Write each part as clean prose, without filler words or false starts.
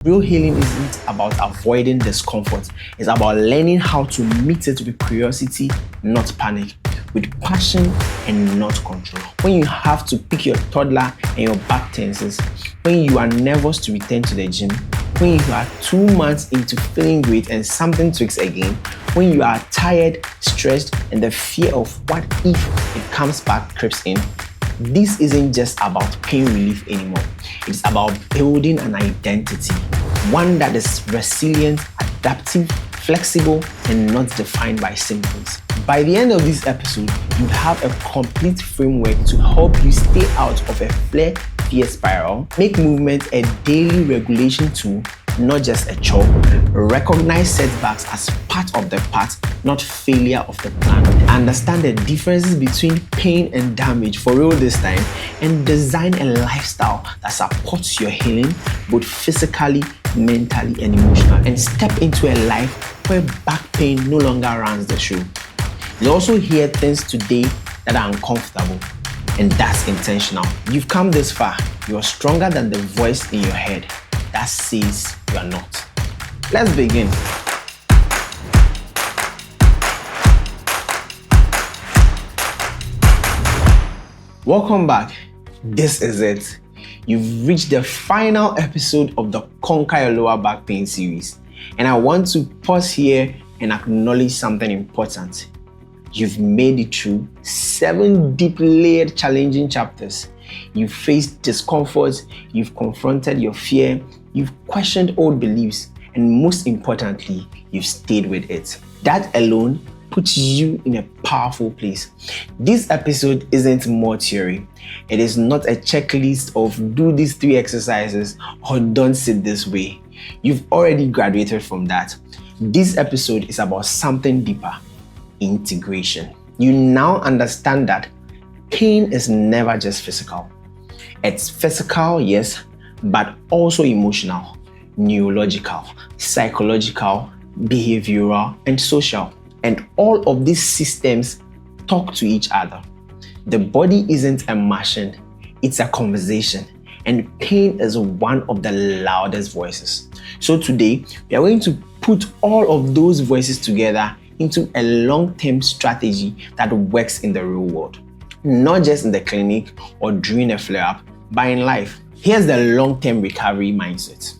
Real healing isn't about avoiding discomfort. It's about learning how to meet it with curiosity, not panic, with passion and not control. When you have to pick your toddler and your back tenses, when you are nervous to return to the gym, when you are 2 months into feeling great and something tweaks again, when you are tired, stressed, and the fear of what if it comes back creeps in, this isn't just about pain relief anymore. It's about building an identity, one that is resilient, adaptive, flexible, and not defined by symptoms. By the end of this episode, you have a complete framework to help you stay out of a flare fear spiral, make movement a daily regulation tool, not just a chore, recognize setbacks as part of the path, not failure of the plan, understand the differences between pain and damage for real this time, and design a lifestyle that supports your healing both physically, mentally, and emotionally, and step into a life where back pain no longer runs the show. You also hear things today that are uncomfortable, and that's intentional. You've come this far. You're stronger than the voice in your head that says you are not. Let's begin. Welcome back. This is it. You've reached the final episode of the Conquer Your Lower Back Pain series. And I want to pause here and acknowledge something important. You've made it through 7 deeply layered, challenging chapters. You've faced discomfort, you've confronted your fear, you've questioned old beliefs, and most importantly, you've stayed with it. That alone puts you in a powerful place. This episode isn't more theory. It is not a checklist of do these 3 exercises or don't sit this way. You've already graduated from that. This episode is about something deeper: integration. You now understand that pain is never just physical. It's physical, yes, but also emotional, neurological, psychological, behavioral, and social. And all of these systems talk to each other. The body isn't a machine, it's a conversation. And pain is one of the loudest voices. So today, we are going to put all of those voices together into a long-term strategy that works in the real world. Not just in the clinic or during a flare-up, but in life. Here's the long-term recovery mindset.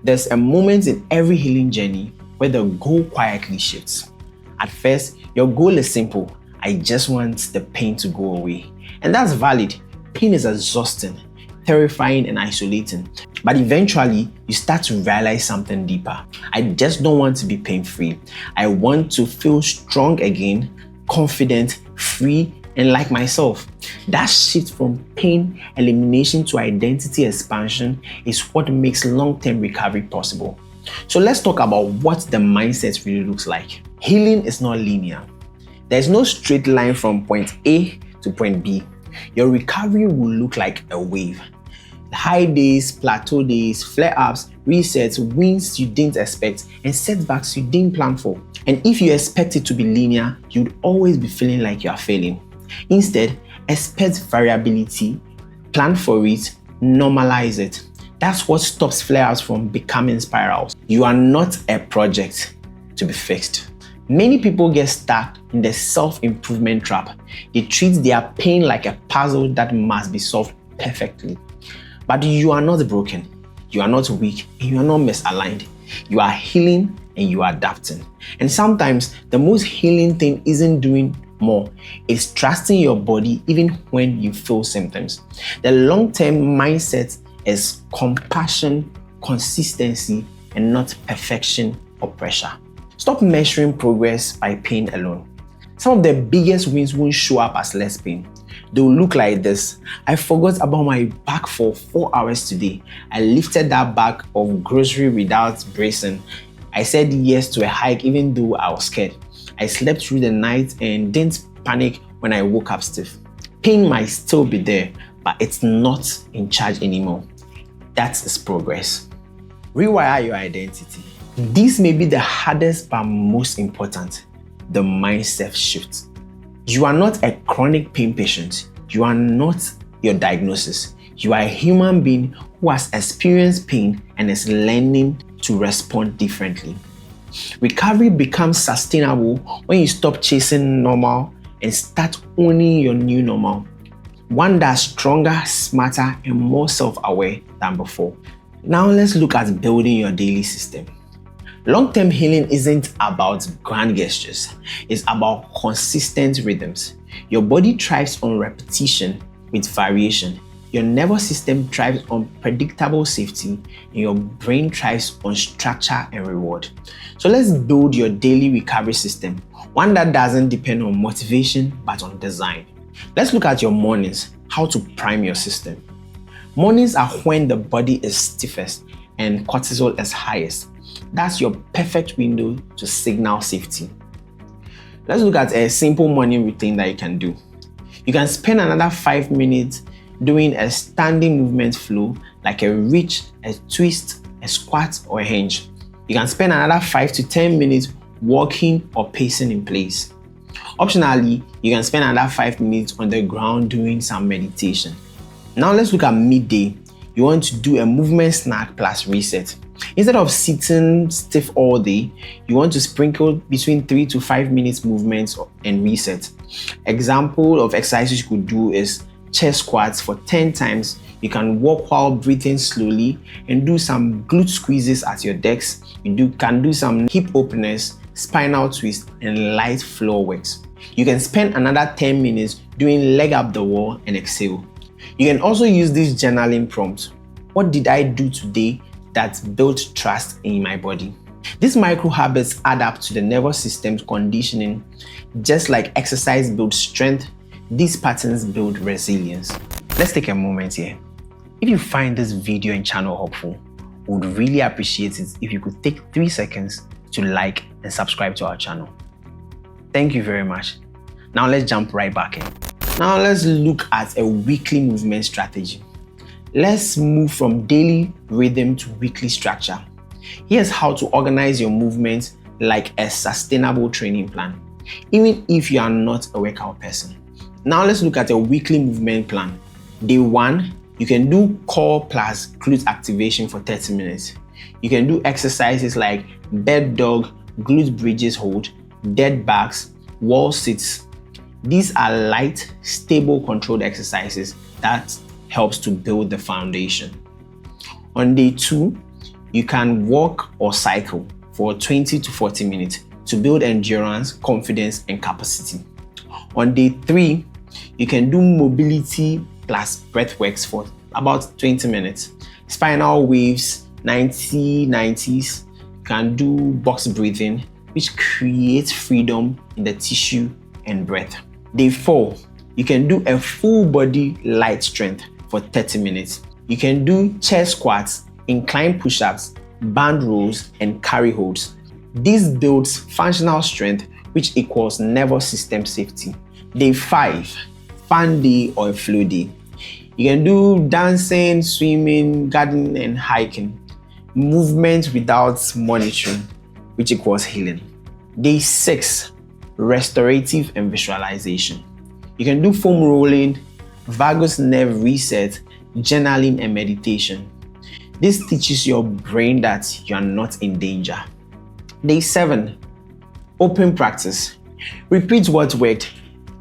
There's a moment in every healing journey where the goal quietly shifts. At first, your goal is simple. I just want the pain to go away. And that's valid. Pain is exhausting, terrifying, and isolating. But eventually, you start to realize something deeper. I just don't want to be pain-free. I want to feel strong again, confident, free, and like myself. That shift from pain elimination to identity expansion is what makes long-term recovery possible. So let's talk about what the mindset really looks like. Healing is not linear. There's no straight line from point A to point B. Your recovery will look like a wave. High days, plateau days, flare-ups, resets, wins you didn't expect, and setbacks you didn't plan for. And if you expect it to be linear, you'd always be feeling like you are failing. Instead, expect variability, plan for it, normalize it. That's what stops flare-ups from becoming spirals. You are not a project to be fixed. Many people get stuck in the self-improvement trap. They treat their pain like a puzzle that must be solved perfectly. But you are not broken, you are not weak, and you are not misaligned. You are healing and you are adapting. And sometimes the most healing thing isn't doing more. It's trusting your body even when you feel symptoms. The long-term mindset is compassion, consistency, and not perfection or pressure. Stop measuring progress by pain alone. Some of the biggest wins won't show up as less pain. They'll look like this. I forgot about my back for 4 hours today. I lifted that bag of grocery without bracing. I said yes to a hike even though I was scared. I slept through the night and didn't panic when I woke up stiff. Pain might still be there, but it's not in charge anymore. That is progress. Rewire your identity. This may be the hardest but most important, the mindset shift. You are not a chronic pain patient. You are not your diagnosis. You are a human being who has experienced pain and is learning to respond differently. Recovery becomes sustainable when you stop chasing normal and start owning your new normal. One that's stronger, smarter, and more self-aware than before. Now let's look at building your daily system. Long-term healing isn't about grand gestures. It's about consistent rhythms. Your body thrives on repetition with variation. Your nervous system thrives on predictable safety, and your brain thrives on structure and reward. So let's build your daily recovery system, one that doesn't depend on motivation but on design. Let's look at your mornings, how to prime your system. Mornings are when the body is stiffest and cortisol is highest. That's your perfect window to signal safety. Let's look at a simple morning routine that you can do. You can spend another 5 minutes doing a standing movement flow like a reach, a twist, a squat, or a hinge. You can spend another 5 to 10 minutes walking or pacing in place. Optionally, you can spend another 5 minutes on the ground doing some meditation. Now let's look at midday. You want to do a movement snack plus reset. Instead of sitting stiff all day, you want to sprinkle between 3 to 5 minutes movements and reset. Example of exercises you could do is chest squats for 10 times. You can walk while breathing slowly and do some glute squeezes at your decks. You can do some hip openers, spinal twist, and light floor works. You can spend another 10 minutes doing leg up the wall and exhale. You can also use this journaling prompt. What did I do today that built trust in my body? These micro habits add up to the nervous system's conditioning. Just like exercise builds strength, these patterns build resilience. Let's take a moment here. If you find this video and channel helpful, we would really appreciate it if you could take 3 seconds to like and subscribe to our channel. Thank you very much. Now let's jump right back in. Now let's look at a weekly movement strategy. Let's move from daily rhythm to weekly structure. Here's how to organize your movements like a sustainable training plan, even if you are not a workout person. Now let's look at a weekly movement plan. Day 1, you can do core plus glute activation for 30 minutes. You can do exercises like bird dog, glute bridges hold, dead bags, wall sits. These are light, stable, controlled exercises that helps to build the foundation. On day 2, you can walk or cycle for 20 to 40 minutes to build endurance, confidence, and capacity. On day 3, you can do mobility plus breath works for about 20 minutes. Spinal waves, 90s. You can do box breathing, which creates freedom in the tissue and breath. Day 4, you can do a full body light strength for 30 minutes. You can do chest squats, incline push-ups, band rolls, and carry holds. This builds functional strength, which equals nervous system safety. Day 5, fun day or a flow day. You can do dancing, swimming, gardening, and hiking. Movement without monitoring, which equals healing. Day 6, restorative and visualization. You can do foam rolling, vagus nerve reset, journaling, and meditation. This teaches your brain that you are not in danger. Day 7, open practice. Repeat what worked,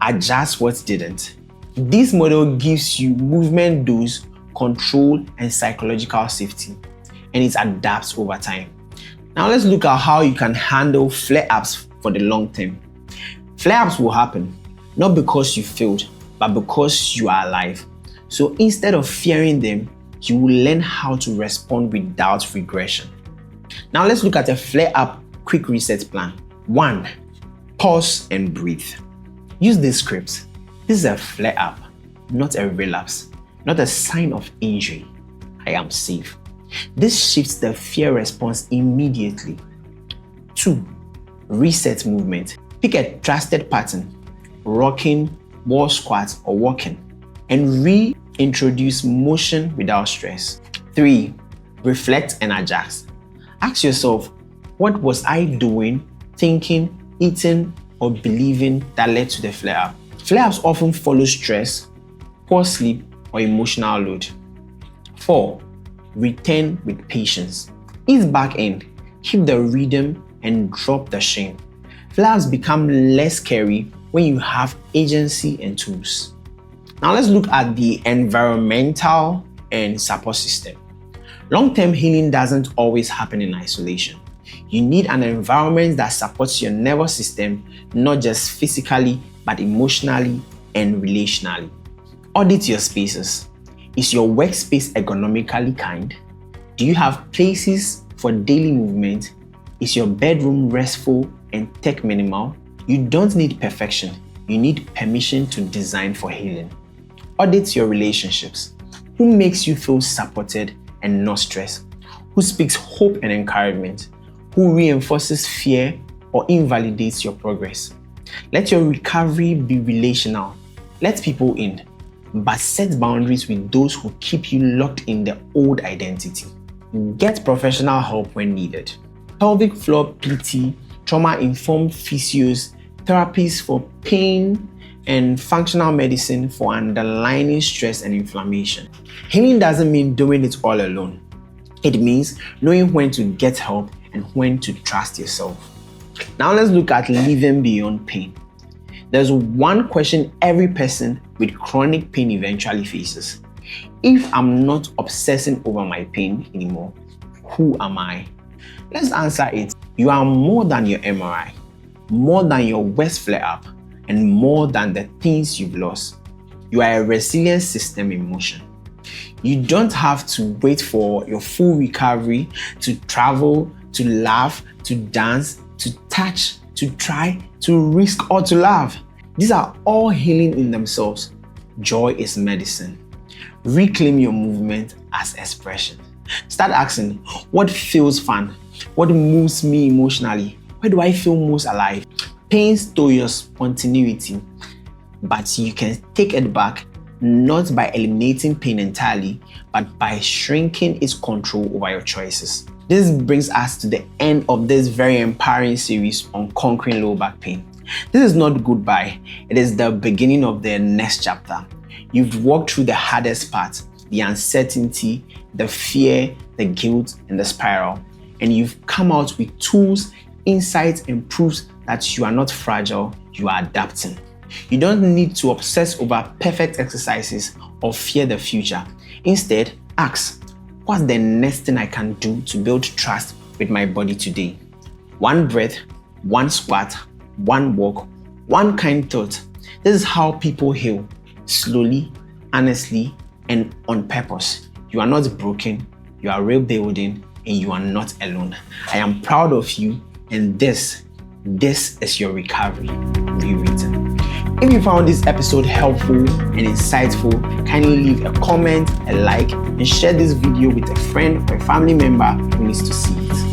adjust what didn't. This model gives you movement dose, control, and psychological safety, and it adapts over time. Now let's look at how you can handle flare-ups for the long term. Flare-ups will happen, not because you failed, but because you are alive. So instead of fearing them, you will learn how to respond without regression. Now let's look at a flare-up quick reset plan. 1, pause and breathe. Use this script. This is a flare-up, not a relapse, not a sign of injury. I am safe. This shifts the fear response immediately. 2, reset movement. Pick a trusted pattern, rocking, wall squats, or walking, and reintroduce motion without stress. 3, reflect and adjust. Ask yourself, what was I doing, thinking, eating, or believing that led to the flare-up? Flare-ups often follow stress, poor sleep, or emotional load. 4. Return with patience. Ease back in, keep the rhythm, and drop the shame. Flare-ups become less scary when you have agency and tools. Now let's look at the environmental and support system. Long-term healing doesn't always happen in isolation. You need an environment that supports your nervous system, not just physically, but emotionally and relationally. Audit your spaces. Is your workspace ergonomically kind? Do you have places for daily movement? Is your bedroom restful and tech minimal? You don't need perfection. You need permission to design for healing. Audit your relationships. Who makes you feel supported and not stressed? Who speaks hope and encouragement? Who reinforces fear or invalidates your progress? Let your recovery be relational. Let people in, but set boundaries with those who keep you locked in the old identity. Get professional help when needed. Pelvic floor PT, trauma-informed physios, therapies for pain, and functional medicine for underlying stress and inflammation. Healing doesn't mean doing it all alone. It means knowing when to get help and when to trust yourself. Now let's look at living beyond pain. There's one question every person with chronic pain eventually faces. If I'm not obsessing over my pain anymore, who am I? Let's answer it. You are more than your MRI, more than your worst flare-up, and more than the things you've lost. You are a resilient system in motion. You don't have to wait for your full recovery to travel, to laugh, to dance, to touch, to try, to risk, or to laugh. These are all healing in themselves. Joy is medicine. Reclaim your movement as expression. Start asking, what feels fun? What moves me emotionally? Where do I feel most alive? Pain stole your spontaneity, but you can take it back not by eliminating pain entirely, but by shrinking its control over your choices. This brings us to the end of this very empowering series on conquering low back pain. This is not goodbye, it is the beginning of the next chapter. You've walked through the hardest part, the uncertainty, the fear, the guilt, and the spiral, and you've come out with tools, insights, and proofs that you are not fragile, you are adapting. You don't need to obsess over perfect exercises or fear the future. Instead, ask, what's the next thing I can do to build trust with my body today? One breath, one squat, one walk, one kind thought. This is how people heal, slowly, honestly, and on purpose. You are not broken, you are rebuilding, and you are not alone. I am proud of you, and this is your recovery rewritten. If you found this episode helpful and insightful, kindly leave a comment, a like, and share this video with a friend or a family member who needs to see it.